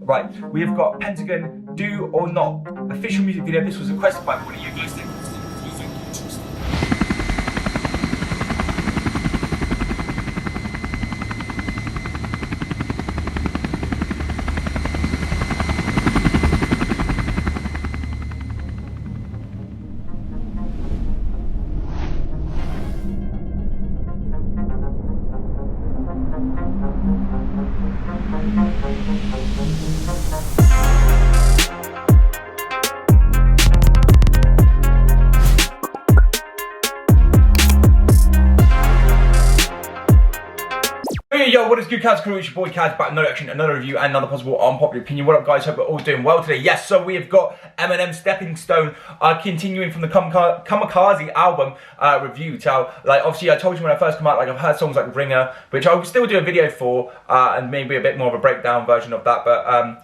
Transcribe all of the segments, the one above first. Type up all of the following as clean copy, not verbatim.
Right, we have got Pentagon, Do or Not, official music video. This was requested by one of you guys. Yo, what is good, Kaz crew? It's your boy Kaz, back, another reaction, another review, and another possible unpopular opinion. What up, guys? Hope we're all doing well today. Yes, so we have got Eminem Stepping Stone, continuing from the Kamikaze album review. So, like, obviously, I told you when I first come out, like, I've heard songs like Ringer, which I'll still do a video for, and maybe a bit more of a breakdown version of that, but,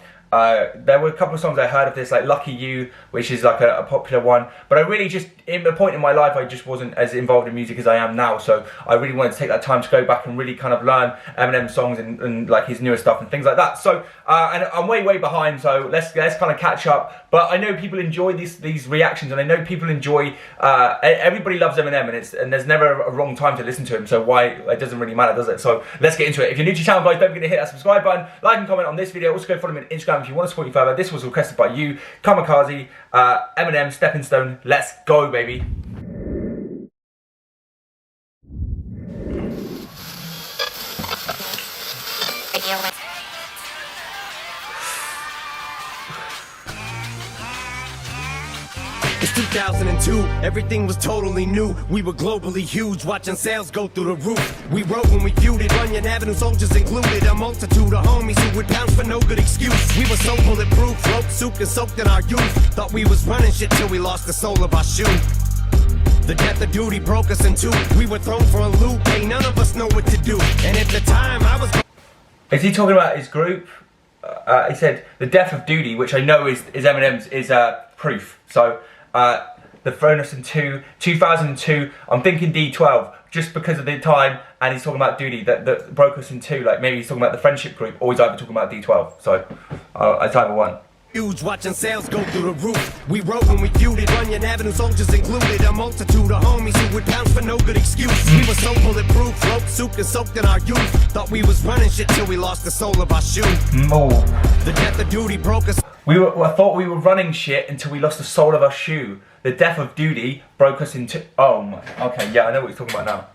there were a couple of songs I heard of this, like Lucky You, which is like a popular one, but I really just, in a point in my life, I just wasn't as involved in music as I am now, so I really wanted to take that time to go back and really kind of learn Eminem songs and like his newer stuff and things like that. So, and I'm way behind, so let's kind of catch up. But I know people enjoy these reactions, and I know people enjoy, everybody loves Eminem, and there's never a wrong time to listen to him, so why, it doesn't really matter, does it? So let's get into it. If you're new to the channel, guys, don't forget to hit that subscribe button, like and comment on this video. Also go follow me on Instagram if you want to support me further. This was requested by you, Kamikaze, Eminem, Stepping Stone. Let's go, baby. It's 2002, everything was totally new. We were globally huge, watching sales go through the roof. We wrote when we feuded, Runyon Avenue soldiers included. A multitude of homies who would pounce for no good excuse. We were so bulletproof, rope soaked and soaked in our youth. Thought we was running shit till we lost the soul of our shoe. The death of duty broke us in two. We were thrown for a loop, ain't none of us know what to do. And at the time I was... Is he talking about his group? He said the death of duty, which I know is Eminem's, is Proof. So the thrown us in 2002. I'm thinking D12 just because of the time, and he's talking about duty that broke us in two. Like maybe he's talking about the friendship group, or he's either talking about D12. So it's either one. Huge, watching sales go through the roof. We wrote when we feuded, Runyon Avenue soldiers included. A multitude of homies who would pounce for no good excuse. We were so bulletproof, rope soaked and soaked in our youth. Thought we was running shit till we lost the soul of our shoe. More. The death of duty broke us. I thought we were running shit until we lost the soul of our shoe. The death of duty broke us into... Oh my... Okay, yeah, I know what he's talking about now.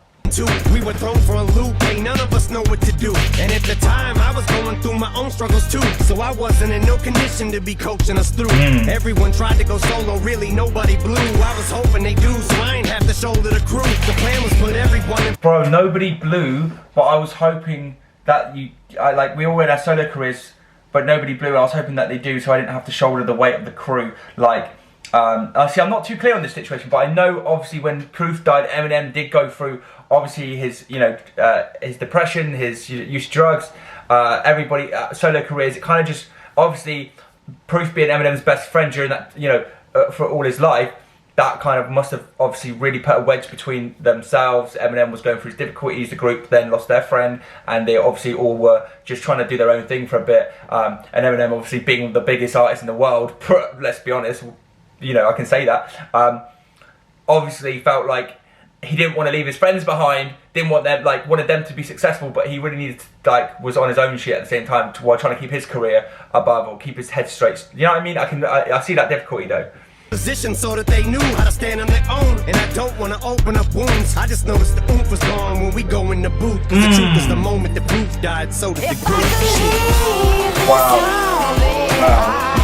We were thrown for a loop, ain't none of us know what to do. And at the time I was going through my own struggles too. So I wasn't in no condition to be coaching us through. Everyone tried to go solo, really nobody blew. I was hoping they do, so I ain't have to shoulder the crew. The plan was put everyone in... Bro, nobody blew, but I was hoping that like we all had our solo careers, but nobody blew. I was hoping that they do, so I didn't have to shoulder the weight of the crew. Like, see, I'm not too clear on this situation, but I know obviously when Proof died, Eminem did go through obviously his, his depression, his use of drugs, everybody solo careers. It kind of just obviously Proof being Eminem's best friend during that, for all his life. That kind of must have obviously really put a wedge between themselves. Eminem was going through his difficulties, the group then lost their friend, and they obviously all were just trying to do their own thing for a bit. And Eminem obviously being the biggest artist in the world, let's be honest, I can say that, obviously felt like he didn't want to leave his friends behind, didn't want them, wanted them to be successful, but he really needed to, was on his own shit at the same time while trying to keep his career above or keep his head straight. You know what I mean? I see that difficulty though. Position so that they knew how to stand on their own. And I don't want to open up wounds. I just noticed the oomph was gone when we go in the booth. Cause the truth is the moment the Proof died, so did the group. Wow. Wow.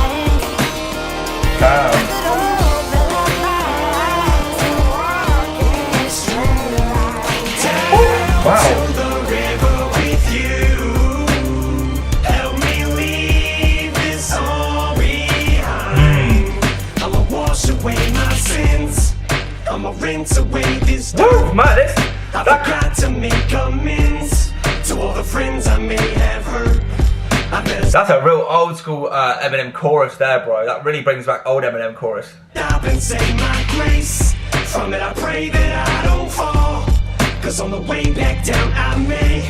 I'ma rinse away this dirt. Man, I forgot to make amends to all the friends I may have hurt. That's a real old school Eminem chorus there, bro. That really brings back old Eminem chorus. Stop and say my grace. From it I pray that I don't fall. Cause on the way back down I may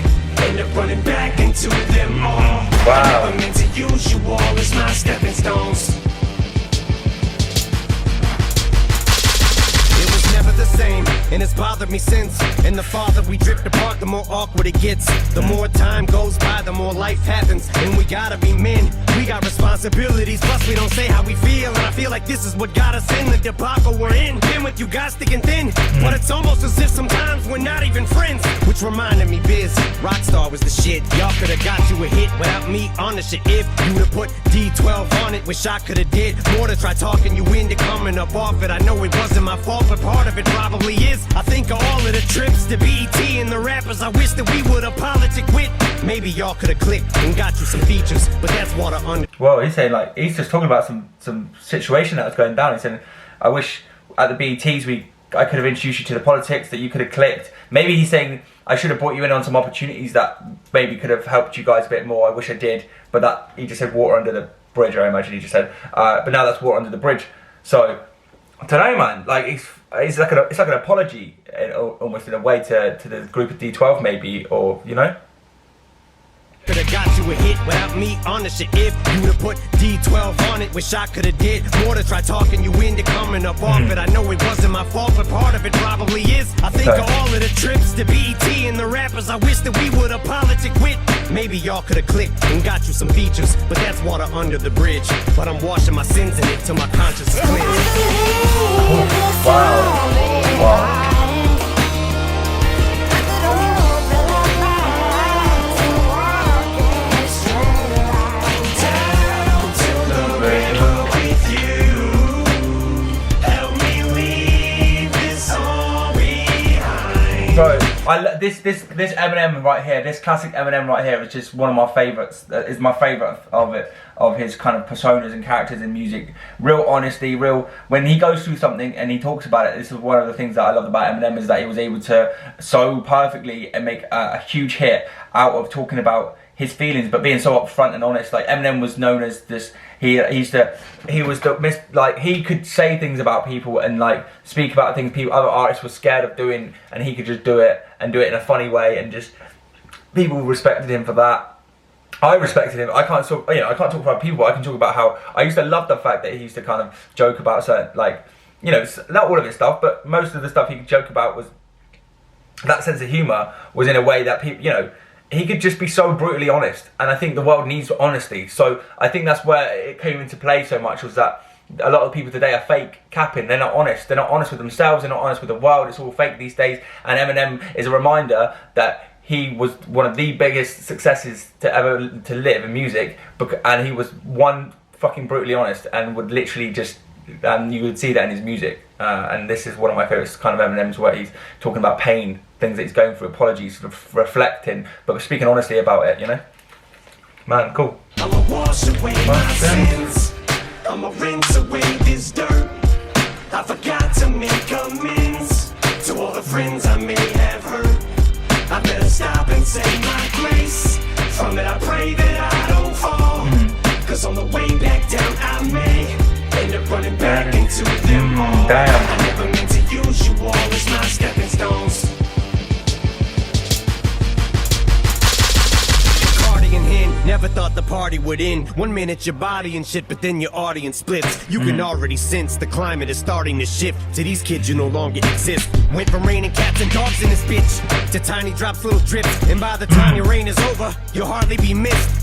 end up running back into them all. Wow. I never meant to use you all as my stepping stones. It was never the same, and it's bothered me since. And the farther we drift apart, the more awkward it gets. The more time goes by, the more life happens. And we gotta be men, we got responsibilities. Plus we don't say how we feel, and I feel like this is what got us in the debacle we're in. Been with you guys thick and thin, but it's almost as if sometimes we're not even friends. Which reminded me, Biz, Rockstar was the shit. Y'all could've got you a hit without me on the shit. If you would've put D12 on it, wish I could've did more to try talking you into coming up off it. I know it wasn't my fault, but part of it probably is. I think of all of the trips to BET and the rappers I wish that we would've politic with. Maybe y'all could've clicked and got you some features, but that's water under. Well, he's saying, like, he's just talking about some situation that was going down. He's saying, I wish at the BETs I could have introduced you to the politics, that you could have clicked. Maybe he's saying I should have brought you in on some opportunities that maybe could have helped you guys a bit more. I wish I did, but that he just said water under the bridge. I imagine he just said, but now that's water under the bridge. So I don't know, man. Like it's like an apology, almost in a way to the group of D12 maybe, or you know. Could've got you a hit without me on the shit. If you would've put D12 on it, wish I could've did more to try talking you into coming up off it. I know it wasn't my fault, but part of it probably is. I think of all of the trips to BET and the rappers I wish that we would've politic with. Maybe y'all could've clicked and got you some features, but that's water under the bridge. But I'm washing my sins in it till my conscience is clear. Wow. Bro, this Eminem right here, this classic Eminem right here is just one of my favourites. Is my favourite of his kind of personas and characters in music. Real honesty, when he goes through something and he talks about it. This is one of the things that I love about Eminem, is that he was able to so perfectly and make a huge hit out of talking about his feelings, but being so upfront and honest. Like Eminem was known as this. He could say things about people and like speak about things other artists were scared of doing, and he could just do it and do it in a funny way, and just people respected him for that. I respected him. I can't talk about people, but I can talk about how I used to love the fact that he used to kind of joke about certain, like, you know, not all of his stuff, but most of the stuff he could joke about was that sense of humour was in a way that people, you know. He could just be so brutally honest, and I think the world needs honesty. So I think that's where it came into play so much, was that a lot of people today are fake capping. They're not honest. They're not honest with themselves. They're not honest with the world. It's all fake these days. And Eminem is a reminder that he was one of the biggest successes to ever live in music, and he was one fucking brutally honest, and would literally just. And you would see that in his music, and this is one of my favourites, kind of Eminem's, where he's talking about pain, things that he's going through, apologies, reflecting, but speaking honestly about it, you know? Man, cool. I'ma wash away my sins, I'ma rinse away this dirt. I forgot to make amends to all the friends I may have hurt. I better stop and say my grace. From it I pray that I don't fall, cause on the way back down I may end up running back into them all. Damn. I never meant to use you all as my stepping stones. Cardigan hen, never thought the party would end. 1 minute your body and shit, but then your audience splits. You can already sense the climate is starting to shift. To these kids you no longer exist. Went from raining cats and dogs in this bitch to tiny drops, little drips. And by the time your reign is over, you'll hardly be missed.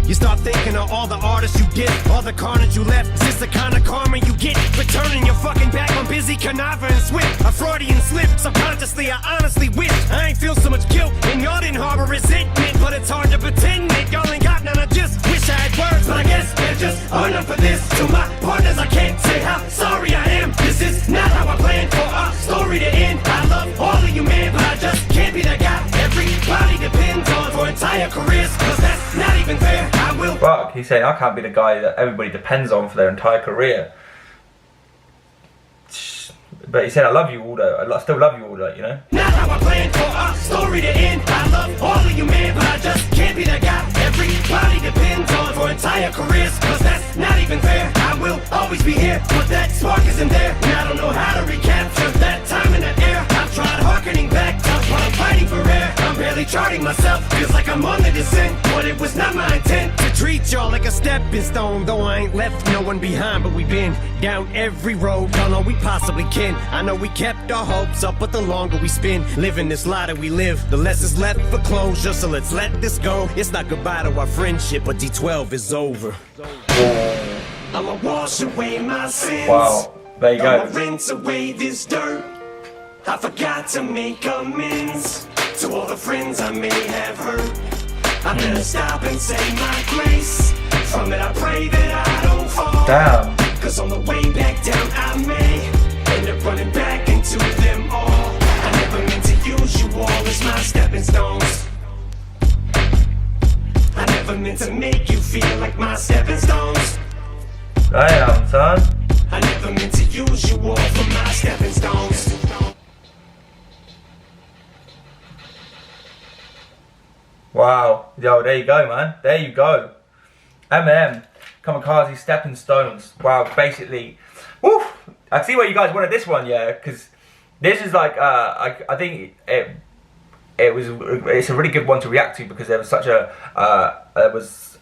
You start thinking of all the artists you get, all the carnage you left. Is this the kind of karma you get for turning your fucking back on busy Canava and Swift? A Freudian slip, subconsciously I honestly wish I ain't feel so much guilt and y'all didn't harbor resentment. But it's hard to pretend that y'all ain't got none. I just wish I had words, but I guess they're just enough for this. To my partners I can't say how sorry I am. This is not how I planned for our story to end. I love all of you, man, but I just can't be that guy everybody depends on for entire careers, cause that's not even fair. I will. Fuck, he's saying I can't be the guy that everybody depends on for their entire career. But he said I love you all though. I still love you all though, you know. Not how I planned for our story to end. I love all of you, man, but I just can't be that guy everybody depends on for entire careers, cause that's not even fair. I will always be here, but that spark isn't there, and I don't know how to recapture that time in the air. I've tried harkening back to what I'm fighting for air. I'm barely constantly charting myself. Feels like I'm on the descent, but it was not my intent to treat y'all like a stepping stone. Though I ain't left no one behind, but we've been down every road, done all we possibly can. I know we kept our hopes up, but the longer we spend living this lie that we live, the less is left for closure. So let's let this go. It's not goodbye to our friendship, but D12 is over. I'ma wash away my sins. Wow, there you go. I'ma rinse away this dirt. I forgot to make amends to all the friends I may have hurt. I better stop and say my grace. From it I pray that I don't fall. Damn. Cause on the way back down I may end up running back into them all. I never meant to use you all as my stepping stones. I never meant to make you feel like my stepping stones. Damn, son. I never meant to use you all for my stepping stones. Wow. Yo, there you go, man. There you go. Eminem, Kamikaze, Stepping Stones. Wow, basically. Woo! I see why you guys wanted this one, yeah, because this is like, I think it's a really good one to react to, because there was such a, there was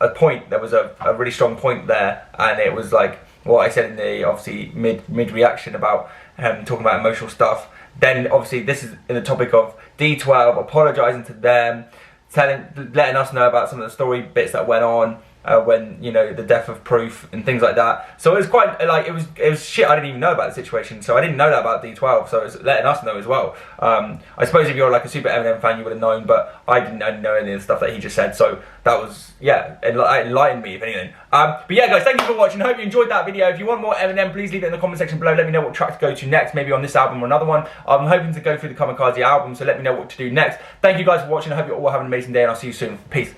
a really strong point there, and it was like what I said in the, obviously, mid reaction about talking about emotional stuff. Then, obviously, this is in the topic of D12 apologising to them, letting us know about some of the story bits that went on when, you know, the death of Proof and things like that. So it was quite like, it was shit I didn't even know about the situation. So I didn't know that about D12. So it's letting us know as well. I suppose if you're like a super Eminem fan, you would have known, but I didn't know any of the stuff that he just said. So that was, yeah, it enlightened me if anything. But yeah, guys, thank you for watching. I hope you enjoyed that video. If you want more Eminem, please leave it in the comment section below. Let me know what track to go to next, maybe on this album or another one. I'm hoping to go through the Kamikaze album, so let me know what to do next. Thank you guys for watching. I hope you all have an amazing day, and I'll see you soon. Peace.